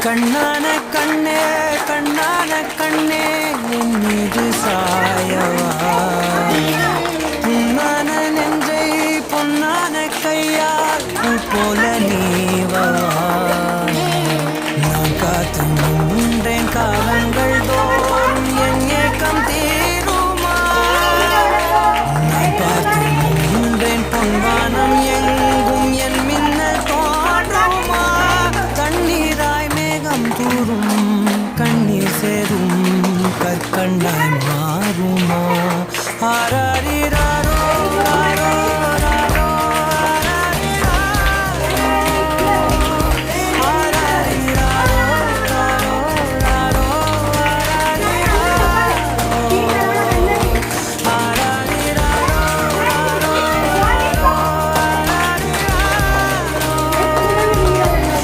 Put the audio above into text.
கண்ணான கண்ணே கண்ணான கண்ணே என் மீது சாயவா பொன்னான நெஞ்சை பொன்னான கையால் போல நீவா